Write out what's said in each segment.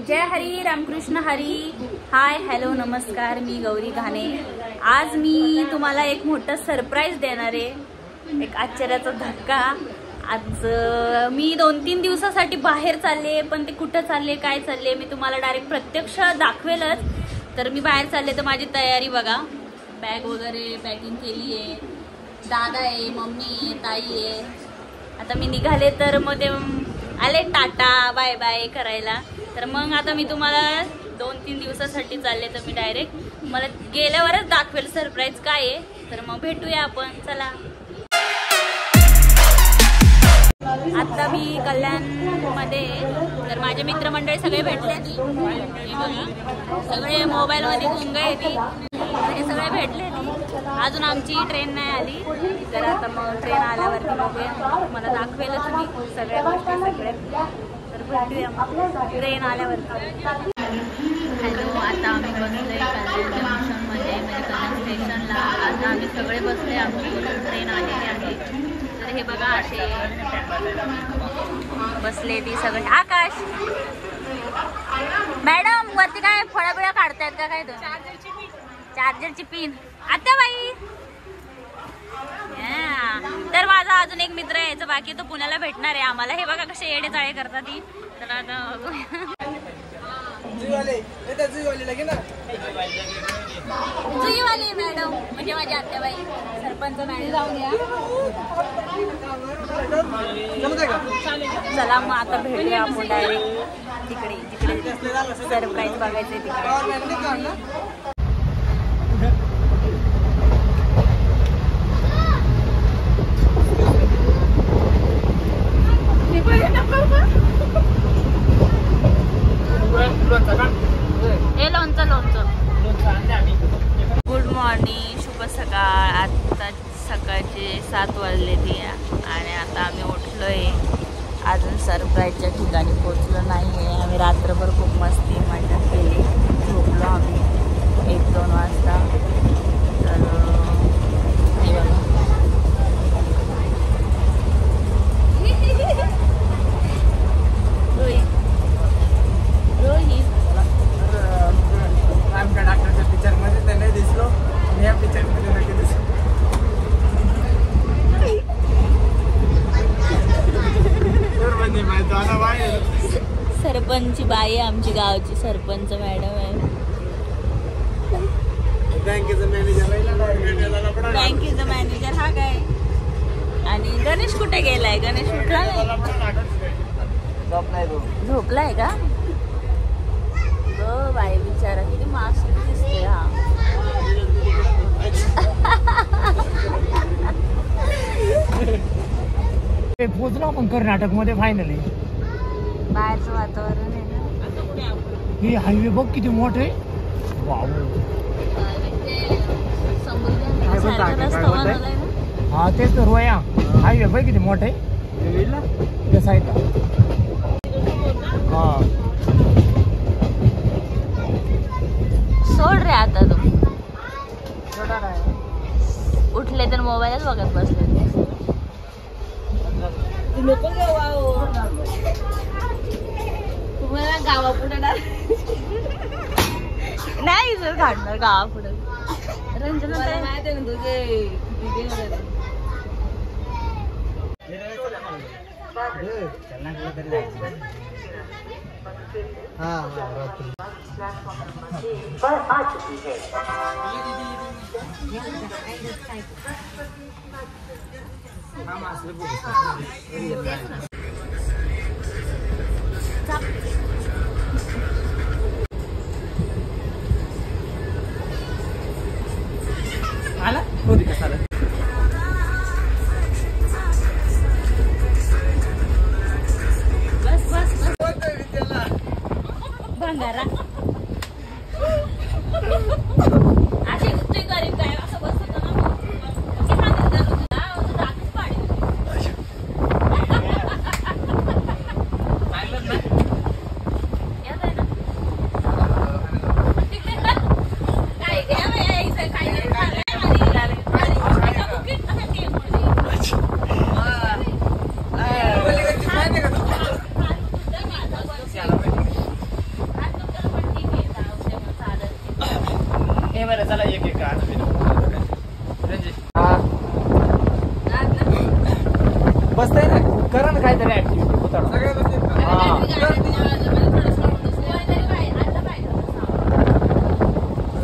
जय Hari Ramakrishna Hari. Hi hello नमस्कार, मी गौरी घाणे. आज मी तुम्हाला एक मोठं सरप्राईज देणार आहे, एक आश्चर्याचा धक्का. आज मी 2-3 दिवसासाठी बाहेर चालले, पण ते कुठं चालले काय चालले मी तुम्हाला डायरेक्ट प्रत्यक्ष दाखवेलच. तर मी बाहेर चालले तर माझी तयारी बघा, बॅग वगैरे पॅकिंग केली आहे. दादा आहे, मम्मी आहे, ताई आहे. आता मी निघाले तर मग ते आले टाटा बाय बाय करायला. तर मग आता मी तुम्हाला 2-3 दिवसासाठी चालले, तर मी डायरेक्ट मला गेल्यावरच दाखवेल सरप्राईज काय आहे. तर मग भेटूया आपण, चला. आता मी कल्याणमध्ये, तर माझे मित्रमंडळी सगळे भेटले. सगळे मोबाईलमध्ये गुंग आहे ती, हे सगळे भेटले. अजून आमची ट्रेन नाही आली, तर आता मग ट्रेन आल्यावरती बघूया, मला दाखवेलच मी सगळ्या गोष्टी सगळ्या. तर भेटूया ट्रेन आल्यावरती. हॅलो, आता आम्ही बसलोय कल्याण जंक्शनमध्ये, म्हणजे कल्याण स्टेशनला. आता आम्ही सगळे बसले, आमची ट्रेन आलेली आहे. तर हे बघा असे बसले ती सगळे. आकाश मॅडम वरती काय फळा बिळा काढतायत का काय? चार्जरची पिन आता बाई. तर माझा अजून एक मित्र यायचं बाकी, तो पुण्याला भेटणार आहे आम्हाला. हे बघा कसे येडे चाळे करतात ती. तर आता जुईवाली मॅडम म्हणजे माझी आत्याबाई, सरपंच मॅडम. चला मग आता भेटूया आपण डायरेक्ट तिकडे, जिकडे सरप्राईज बघायचंय तिकडे. गुड मॉर्निंग, शुभ सकाळ. आता सकाळचे 7 वाजले ती, आणि आता आम्ही उठलोय. अजून सरप्राईजच्या ठिकाणी पोचलो नाही आहे. आम्ही रात्रभर खूप मस्ती मजा केली, झोपलो आम्ही 1-2 वाजता. तर सरपंच बाई आहे, आमची गावची सरपंच मॅडम आहे. बँकेचा मॅनेजर हा काय. आणि गणेश कुठे गेलाय? गणेश उठला नाही, झोपलाय का? गो बाई बिचारा, किती मासूम दिसतोय हा. पोचलो आपण कर्नाटक मध्ये फायनली. बाहेरचं वातावरण आहे ना. ही हायवे बघ किती मोठं आहे. हा तेच तर वया हायवे बघ किती मोठं आहे त्या साईडला. हा सोड रे आता तू. उठले तर मोबाईलच बघत बसले. तुम्हाला गावापुढे नाही जर काढणार गावापुढे. रंजना माहिती आहे तुझे आ चुकी है. आला होती का साला. बस बस भंगारा असे तू गरीब काय असं बसत ना. बरं चला एक एक बसताय ना करा ना काहीतरी ऍक्टिव्हिटी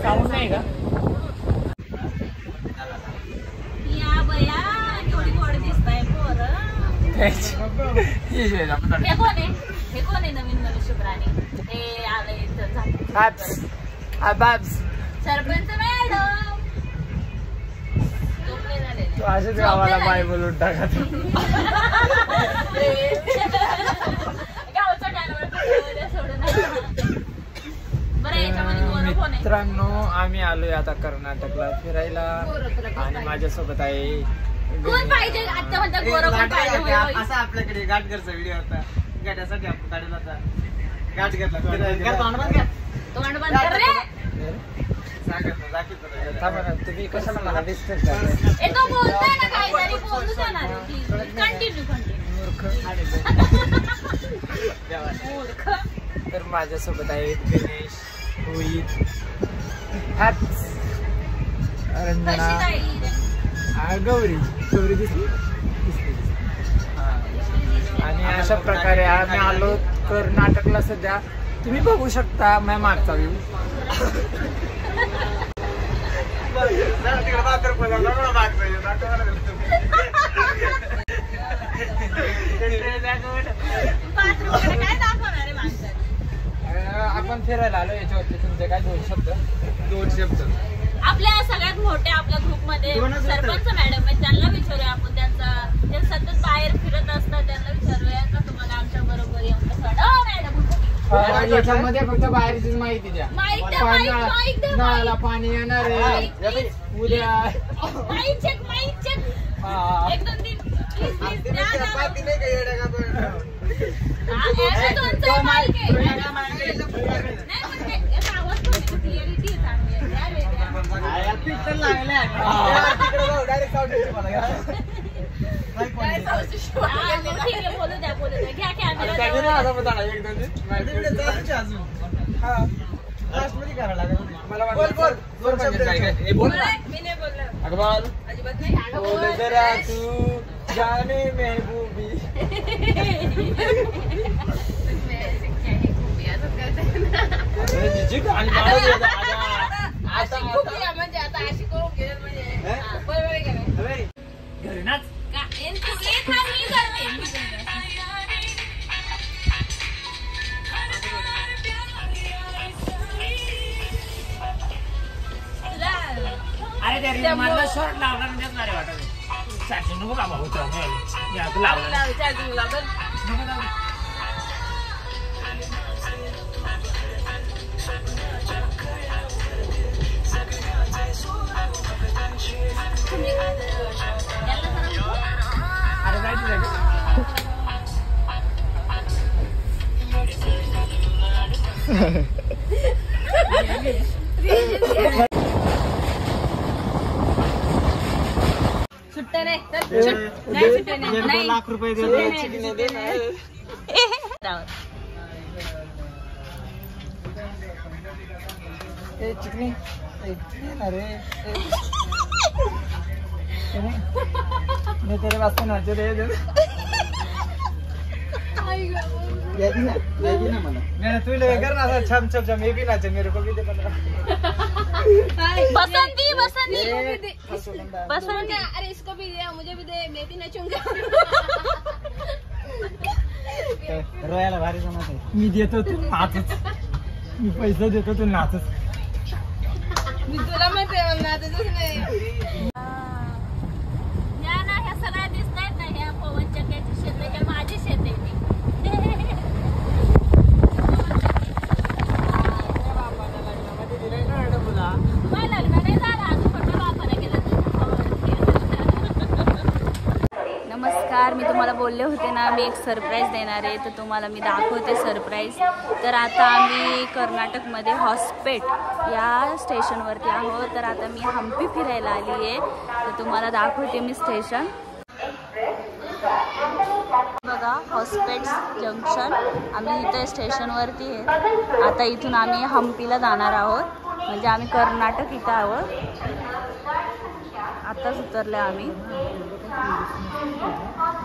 साऊंड नाही का हे कोण आहे नवीन मनुष्य प्राणी हे आलंय सरपंच मॅडम तू असेच गावाला बाय बोलून टाका मित्रांनो आम्ही आलोय आता कर्नाटकला फिरायला आणि माझ्यासोबत आहे कोण पाहिजे आता म्हणता गोरं कोण पाहिजे असा आपल्याकडे घाटघरचा व्हिडिओ होता गाड्यासाठी आपण काढला होता घाटघरला तोंड बंद कर रे तुम्ही कशाला मला डिस्टर्ब करताय तो बोलतोय ना काहीतरी बोलू जाणार कंटिन्यू तर माझ्यासोबत आहे दिनेश रोहित रंजना गौरी दिसली आणि अशा प्रकारे आम्ही आलो कर्नाटकला सध्या तुम्ही बघू शकता मी मागचा व्ह्यू आपण फिरायला आलो याच्यावरती तुमचे काय दोन शब्द आपल्या सगळ्यात मोठ्या आपल्या ग्रुपमध्ये सरपंच मॅडम आहे त्यांना विचारूया आपण ते सतत बाहेर फिरत असतात त्यांना विचारूया का तुम्हाला आमच्या बरोबर येऊन कसं वाटतं याच्यामध्ये फक्त बाहेरचीच माहिती द्या नळाला पाणी येणार आहे उद्या माईक चेक एक दोन तीन बोलू द्या घ्या कॅमेरा जरा तू जाने महबूबी म्हणजे आता अशी करून गेलं म्हणजे घरी नाच अरे त्या मला शॉर्ट लावणार देणार आहे वाटत चार्जिंग नको का भाऊ अरे जायचं सुट्ट्या नाही लाख रुपये चिकनी अरे मैं तेरे वास्ते नाचे दे तू कर ना छम छम छम ये भी नाचे मेरे को भी दे बसंती अरे इसको भी दे मुझे भी दे मैं भी नचूंगा रोयाला भारी जमत आहे मी देतो तू नाचच मी पैसे देतो तू नाचच मी तुला माहिती आहे नाचतच नाही या ना ह्या सगळ्या दिसत आहेत ना ह्या पवन चक्क्याची शेत ह्या माझी शेत आहे नमस्कार मी तुम्हाला बोलले होते ना मी एक सरप्राईज देणार आहे तर तुम्हाला मी दाखवते सरप्राईज तर आता आम्ही कर्नाटकमध्ये हॉस्पेट या स्टेशनवरती आहोत तर आता मी हम्पी फिरायला आली आहे तर तुम्हाला दाखवते मी स्टेशन बघा हॉस्पेट जंक्शन आम्ही इथे स्टेशनवरती आहे आता इथून आम्ही हम्पीला जाणार आहोत म्हणजे आम्ही कर्नाटक इथं आहोत. आताच उतरले आम्ही.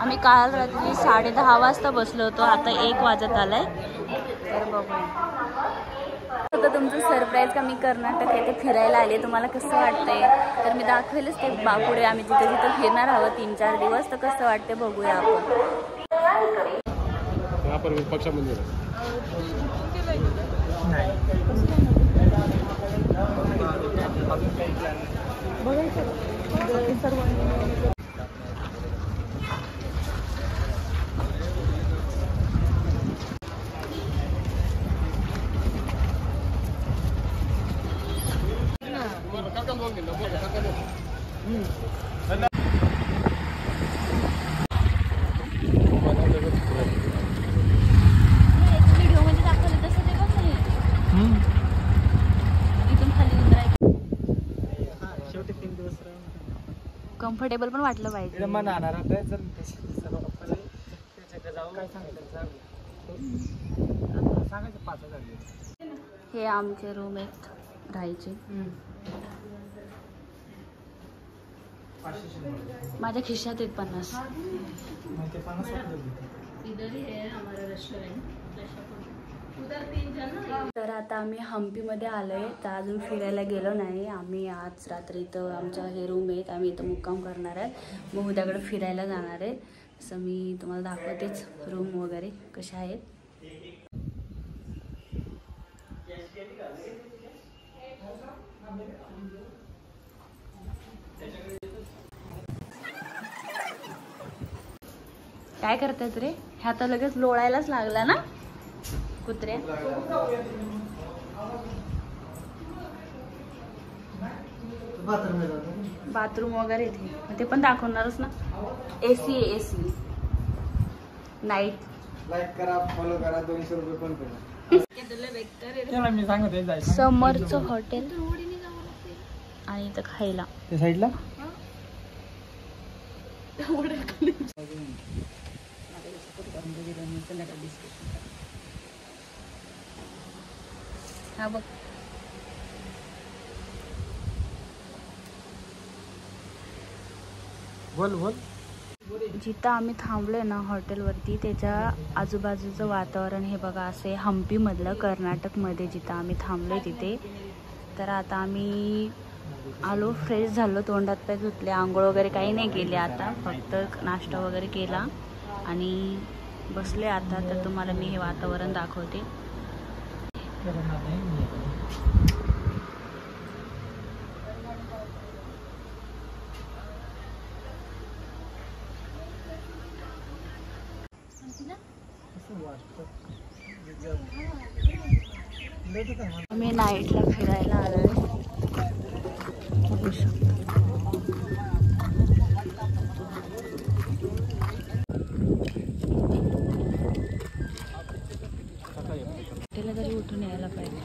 आम्ही काल रात्री 10:30 वाजता बसलो होतो. आता 1 वाजत आलाय. तर बघूया आता तुमचं सरप्राईज का मी कर्नाटक येथे फिरायला आले. तुम्हाला कसं वाटतंय तर मी दाखवेलच ते पुढे आम्ही जिथं जिथं फिरणार आहोत 3-4 दिवस. तर कसं वाटते बघूया आपण. विरूपाक्ष मंदिर कम्फर्टेबल पण वाटलं पाहिजे. हे आमचे रूम आहेत राहायचे. माझ्या खिशात आहेत 50. तर आता आम्ही हम्पीमध्ये आलोय. तर अजून फिरायला गेलो नाही आम्ही. आज रात्री इथं आमच्या हे रूम आहेत. आम्ही इथं मुक्काम करणार आहे. मग उद्याकडे फिरायला जाणार आहे. असं मी तुम्हाला दाखवतेच रूम वगैरे कशा आहेत. काय करतायत रे? ह्या तर लगेच लोळायलाच लागला ना कुत्र्या. बाथरूम वगैरे इथे ते पण दाखवणारच ना. AC आहे AC. नाईट लाईक करा, फॉलो करा, 200 रुपये पण करा. मी सांगते समरचं हॉटेल आणि इथं खायला त्या साईडला हा बघ. बोल बोल. जिथं आम्ही थांबलोय ना हॉटेलवरती त्याच्या आजूबाजूचं वातावरण हे बघा असे हम्पीमधलं कर्नाटकमध्ये जिथं आम्ही थांबलोय तिथे. तर आता आम्ही आलो, फ्रेश झालो, तोंडात पाय धुतले, आंघोळ वगैरे काही नाही केले. आता फक्त नाश्ता वगैरे केला आणि बसले आता. तर तुम्हाला मी हे वातावरण दाखवते. आम्ही नाईटला फिरायला आलोय. बघू शकतो. त्याला तरी उठून यायला पाहिजे.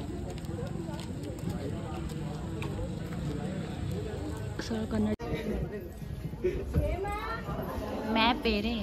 सगळं कन्नड मॅप आहे रे.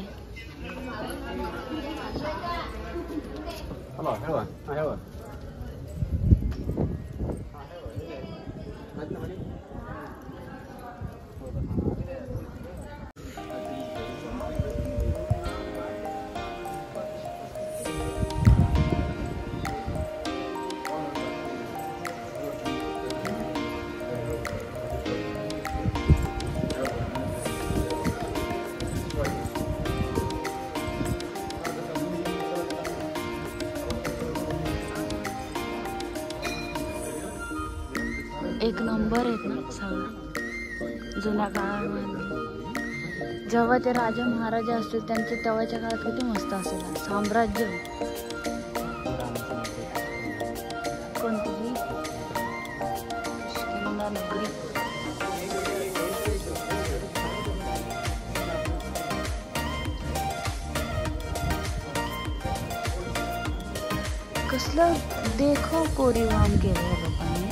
एक नंबर आहेत ना सगळं. जुन्या काळामध्ये जेव्हा ते राजा महाराजा असतील त्यांचे तेव्हाच्या काळात किती मस्त असेल साम्राज्य. कोणतीही नगरी. कसलं देखो कोरीवाम केलं लोकांनी.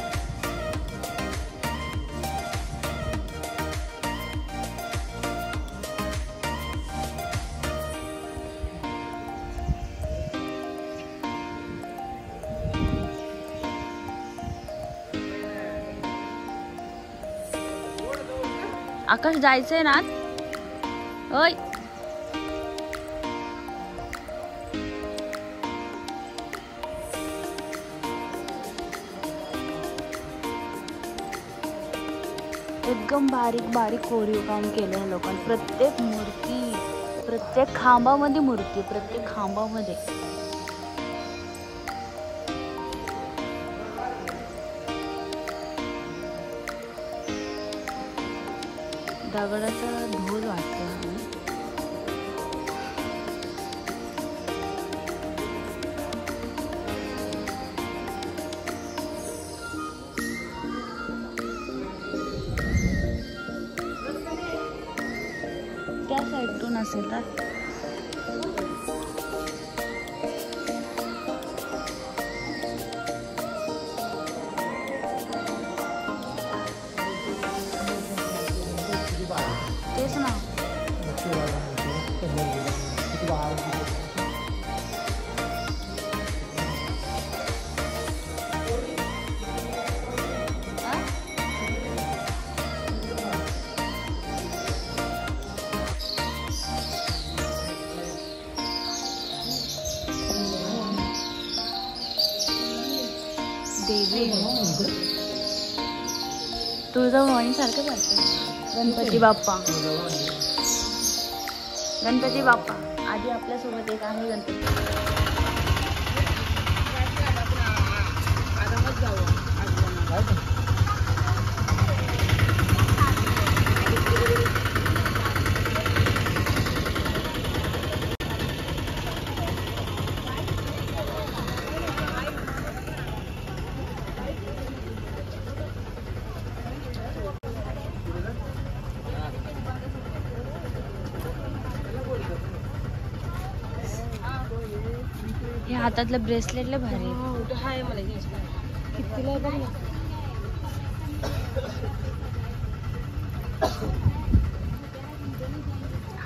आकाश जायचंय ना? ओय एकदम बारीक बारीक कोरीव काम केलंय लोकांनी. प्रत्येक मूर्ती, प्रत्येक खांबामध्ये मूर्ती, प्रत्येक खांबामध्ये. दगडाचा ढोल वाटतो. त्या साईडून असेल तर तेच ना. देवी तुळजाभवानी सारखं वाटतं. गणपती बाप्पा, गणपती बाप्पा. आधी आपल्यासोबत एक आहे गणपती. हे हातातलं ब्रेसलेटला भारी आहे. कितीला आहे बघ ना.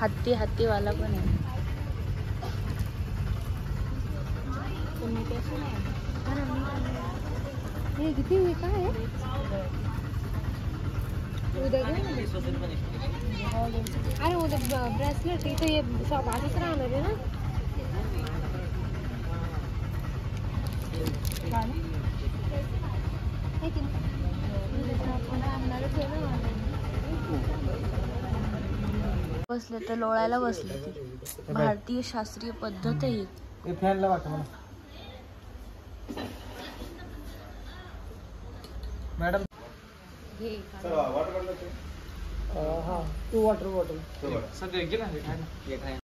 हत्तीवाला पण आहे. हे किती काय आहे? अरे उद्या ब्रेसलेट इथे शॉप आधीच राहणार आहे ना. बसले तर लोळायला बसले. ती भारतीय शास्त्रीय पद्धत आहे. फॅनला वाटत मला मॅडम. हा, 2 वॉटर बॉटल सध्या गेला